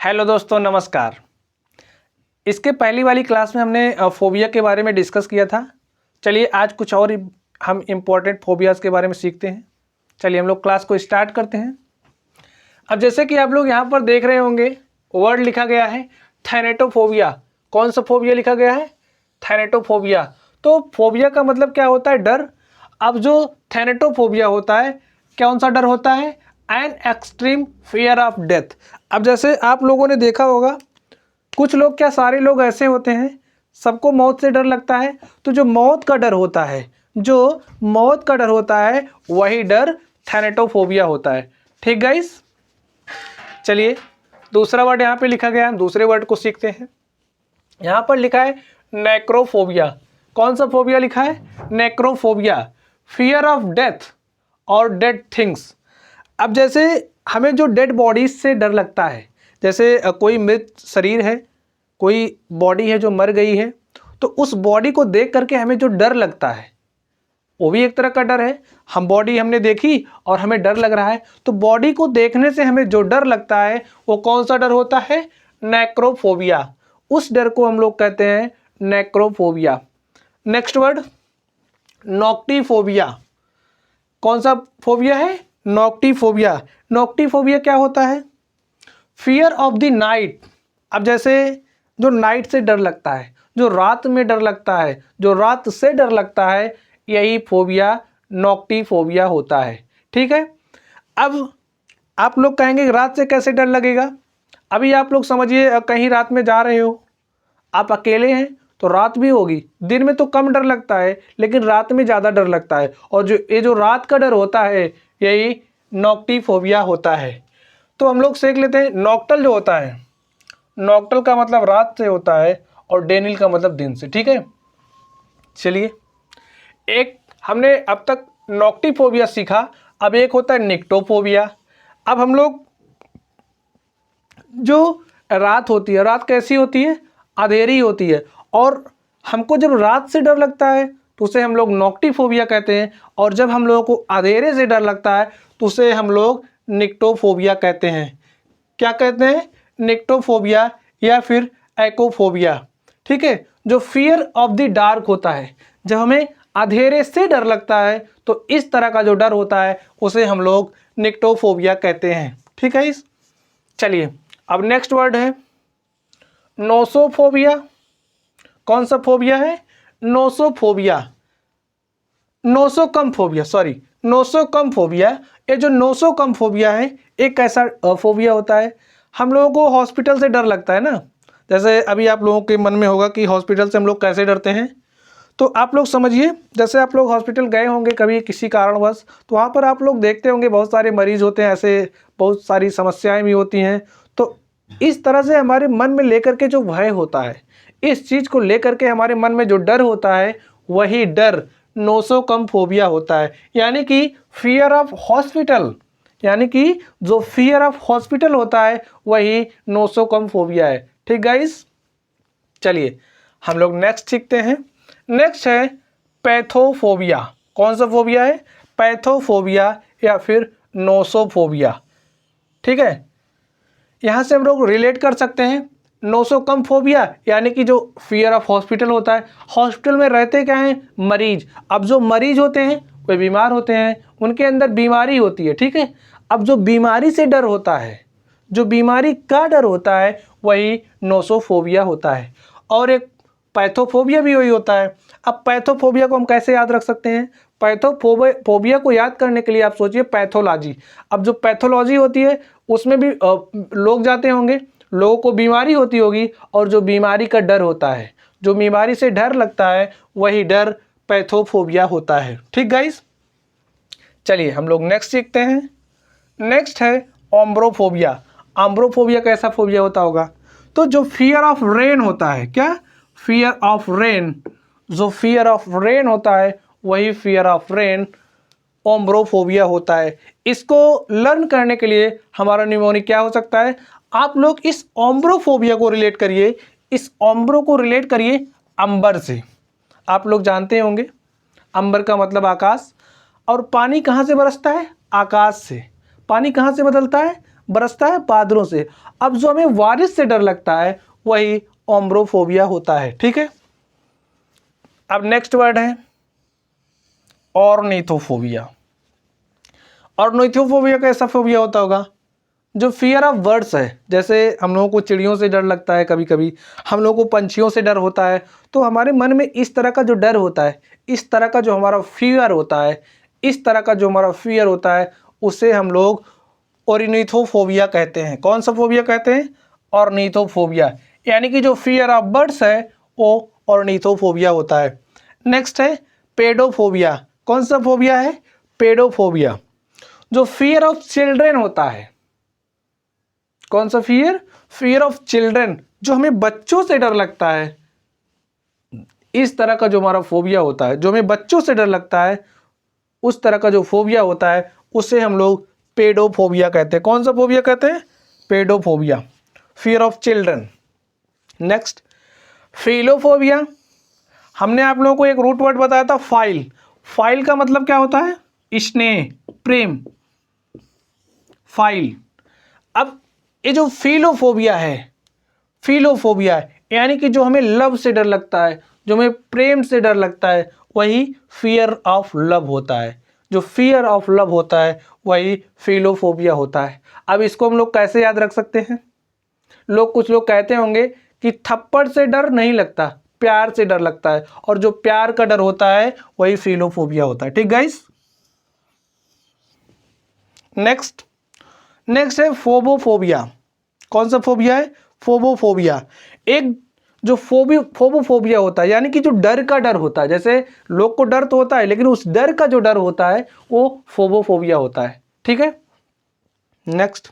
Hello दोस्तों, नमस्कार। इसके पहली वाली क्लास में हमने फोबिया के बारे में डिस्कस किया था। चलिए आज कुछ और हम इम्पोर्टेंट फोबियाज़ के बारे में सीखते हैं। चलिए हम लोग क्लास को स्टार्ट करते हैं। अब जैसे कि आप लोग यहाँ पर देख रहे होंगे, वर्ड लिखा गया है थैनेटोफोबिया। कौन सा फोबिया लिखा गया है? थैनेटोफोबिया। तो फोबिया का मतलब क्या होता है? डर। अब जो थैनेटोफोबिया होता है, कौन सा डर होता है? An extreme fear of death. अब जैसे आप लोगों ने देखा होगा, कुछ लोग, क्या सारे लोग ऐसे होते हैं, सबको मौत से डर लगता है। तो जो मौत का डर होता है, वही डर थैनेटोफोबिया होता है। ठीक गाइस, चलिए दूसरा वर्ड यहाँ पे लिखा गया है, दूसरे वर्ड को सीखते हैं। यहाँ पर लिखा है नेक्रोफोबिया। कौन सा फोबिया लिखा है? नेक्रोफोबिया, फियर ऑफ डेथ और डेड थिंग्स। अब जैसे हमें जो डेड बॉडीज से डर लगता है, जैसे कोई मृत शरीर है, कोई बॉडी है जो मर गई है, तो उस बॉडी को देख करके हमें जो डर लगता है वो भी एक तरह का डर है। हम बॉडी हमने देखी और हमें डर लग रहा है, तो बॉडी को देखने से हमें जो डर लगता है वो कौन सा डर होता है? नेक्रोफोबिया। उस डर को हम लोग कहते हैं नेक्रोफोबिया। Next word नॉक्टिफोबिया। कौन सा फोबिया है? नॉक्टिफोबिया। नॉक्टिफोबिया क्या होता है? Fear of the night. अब जैसे जो नाइट से डर लगता है, जो रात में डर लगता है, जो रात से डर लगता है, यही फोबिया नॉक्टिफोबिया होता है। ठीक है। अब आप लोग कहेंगे रात से कैसे डर लगेगा? अभी आप लोग समझिए, कहीं रात में जा रहे हो, आप अकेले हैं तो रात भी होगी। दिन में तो कम डर लगता है, लेकिन रात में ज़्यादा डर लगता है। और जो रात का डर होता है, यही नॉक्टिफोबिया होता है। तो हम लोग सीख लेते हैं। नॉक्टल जो होता है, नॉक्टल का मतलब रात से होता है और डेनिल का मतलब दिन से। ठीक है। चलिए, एक हमने अब तक नॉक्टिफोबिया सीखा, अब एक होता है निक्टोफोबिया। अब हम लोग, जो रात होती है, रात कैसी होती है? अंधेरी होती है, और हमको जब रात से डर लगता है तो उसे हम लोग नॉक्टिफोबिया कहते हैं, और जब हम लोगों को अंधेरे से डर लगता है तो उसे हम लोग निक्टोफोबिया कहते हैं। क्या कहते हैं? निक्टोफोबिया या फिर एक्कोफोबिया। ठीक है। जो फियर ऑफ द डार्क होता है, जब हमें अंधेरे से डर लगता है तो इस तरह का जो डर होता है उसे हम लोग निक्टोफोबिया कहते हैं। ठीक है। चलिए अब नेक्स्ट वर्ड है नोसोफोबिया। कौन सा फोबिया है? नोसोफोबिया। नोसोकम्फोबिया। ये जो नोसोकम्फोबिया है, एक ऐसा फोबिया होता है, हम लोगों को हॉस्पिटल से डर लगता है ना। जैसे अभी आप लोगों के मन में होगा कि हॉस्पिटल से हम लोग कैसे डरते हैं। तो आप लोग समझिए, जैसे आप लोग हॉस्पिटल गए होंगे कभी किसी कारणवश, तो वहाँ पर आप लोग देखते होंगे बहुत सारे मरीज होते हैं, ऐसे बहुत सारी समस्याएं भी होती हैं। तो इस तरह से हमारे मन में लेकर के जो भय होता है, इस चीज़ को लेकर के हमारे मन में जो डर होता है, वही डर नोसोकम्फोबिया होता है। यानी कि फियर ऑफ हॉस्पिटल, यानी कि जो फियर ऑफ हॉस्पिटल होता है वही नोसोकम्फोबिया है। ठीक गाइस, चलिए हम लोग नेक्स्ट सीखते हैं। नेक्स्ट है पैथोफोबिया। कौन सा फोबिया है? पैथोफोबिया या फिर नोसोफोबिया। ठीक है। यहाँ से हम लोग रिलेट कर सकते हैं। नोसोकम्फोबिया यानी कि जो फियर ऑफ हॉस्पिटल होता है, हॉस्पिटल में रहते क्या हैं? मरीज। अब जो मरीज होते हैं वे बीमार होते हैं, उनके अंदर बीमारी होती है। ठीक है। अब जो बीमारी से डर होता है, जो बीमारी का डर होता है, वही नोसोफोबिया होता है। और एक पैथोफोबिया भी वही होता है। अब पैथोफोबिया को हम कैसे याद रख सकते हैं? पैथोफोबिया को याद करने के लिए आप सोचिए पैथोलॉजी। अब जो पैथोलॉजी होती है उसमें भी लोग जाते होंगे, लोगों को बीमारी होती होगी, और जो बीमारी का डर होता है, जो बीमारी से डर लगता है, वही डर पैथोफोबिया होता है। ठीक गाइस, चलिए हम लोग नेक्स्ट सीखते हैं। नेक्स्ट है ओम्ब्रोफोबिया। ओम्ब्रोफोबिया कैसा फोबिया होता होगा? तो जो फियर ऑफ रेन होता है, क्या? Fear of rain. जो फियर ऑफ रेन होता है वही फियर ऑफ रेन ओम्ब्रोफोबिया होता है। इसको लर्न करने के लिए हमारा निमोनिक क्या हो सकता है? आप लोग इस ओम्ब्रोफोबिया को रिलेट करिए, इस ओम्ब्रो को रिलेट करिए अंबर से। आप लोग जानते होंगे अंबर का मतलब आकाश, और पानी कहाँ से बरसता है? आकाश से। पानी कहाँ से बदलता है? बरसता है बादलों से। अब जो हमें बारिश से डर लगता है वही ओम्ब्रोफोबिया होता है। ठीक है, अब नेक्स्ट वर्ड है ऑर्निथोफोबिया। ऑर्निथोफोबिया कैसा फोबिया होता होगा? जो फियर ऑफ बर्ड्स है, जैसे हम लोगों को चिड़ियों से डर लगता है, कभी कभी हम लोगों को पंछियों से डर होता है, तो हमारे मन में इस तरह का जो डर होता है, इस तरह का जो हमारा फियर होता है, इस तरह का जो हमारा फियर होता है, उसे हम लोग ऑर्निथोफोबिया कहते हैं। कौन सा फोबिया कहते हैं? ऑर्निथोफोबिया। यानी कि जो फियर ऑफ बर्ड्स है वो ऑर्निथोफोबिया होता है। नेक्स्ट है पेडोफोबिया। कौन सा फोबिया है? पेडोफोबिया। जो फियर ऑफ चिल्ड्रेन होता है। कौन सा फियर? फियर ऑफ चिल्ड्रेन, जो हमें बच्चों से डर लगता है, इस तरह का जो हमारा फोबिया होता है, जो हमें बच्चों से डर लगता है, उस तरह का जो फोबिया होता है उसे हम लोग पेडोफोबिया कहते हैं। कौन सा फोबिया कहते हैं? पेडोफोबिया, फियर ऑफ चिल्ड्रन। नेक्स्ट फिलोफोबिया। हमने आप लोगों को एक रूट वर्ड बताया था फाइल। फाइल का मतलब क्या होता है? स्नेह, प्रेम, फाइल। अब ये जो फिलोफोबिया है, फिलोफोबिया यानी कि जो हमें लव से डर लगता है, जो हमें प्रेम से डर लगता है, वही फियर ऑफ लव होता है। जो फियर ऑफ लव होता है वही फिलोफोबिया होता है। अब इसको हम लोग कैसे याद रख सकते हैं? कुछ लोग कहते होंगे कि थप्पड़ से डर नहीं लगता, प्यार से डर लगता है, और जो प्यार का डर होता है वही फिलोफोबिया होता है। ठीक गाइस। नेक्स्ट है फोबोफोबिया। कौन सा फोबिया है? फोबोफोबिया। एक जो फोबोफोबिया होता है, यानी कि जो डर का डर होता है, जैसे लोग को डर तो होता है लेकिन उस डर का जो डर होता है वो फोबोफोबिया होता है। ठीक है। नेक्स्ट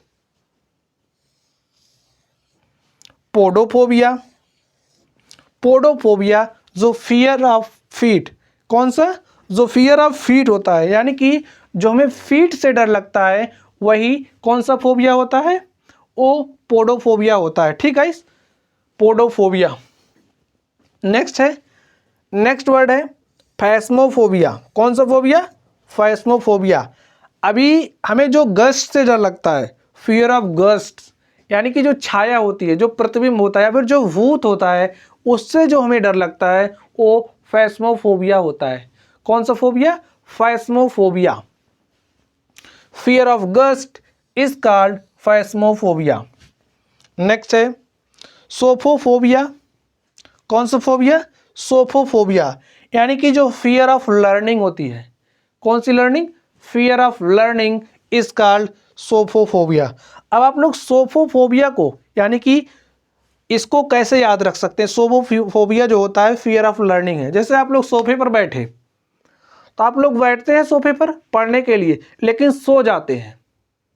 पोडोफोबिया। पोडोफोबिया जो फियर ऑफ फीट। कौन सा? जो फियर ऑफ फीट होता है, यानी कि जो हमें फीट से डर लगता है वही कौन सा फोबिया होता है? वो पोडोफोबिया होता है। ठीक है, पोडोफोबिया। नेक्स्ट वर्ड है फैस्मोफोबिया। कौन सा फोबिया? फैस्मोफोबिया। अभी हमें जो गस्ट से डर लगता है, फियर ऑफ गस्ट, यानी कि जो छाया होती है, जो प्रतिबिंब होता है या फिर जो भूत होता है, उससे जो हमें डर लगता है वो फैस्मोफोबिया होता है। कौन सा phobia? Phasmophobia. Fear of ghost is called phasmophobia. Next है सोफोफोबिया। कौन सा फोबिया? सोफोफोबिया, यानी कि जो फियर ऑफ लर्निंग होती है। कौन सी learning? Fear of learning is called sophophobia. अब आप लोग सोफोफोबिया को, यानी कि इसको कैसे याद रख सकते हैं? सोफोफोबिया जो होता है फियर ऑफ लर्निंग है। जैसे आप लोग सोफे पर बैठे, तो आप लोग बैठते हैं सोफे पर पढ़ने के लिए, लेकिन सो जाते हैं।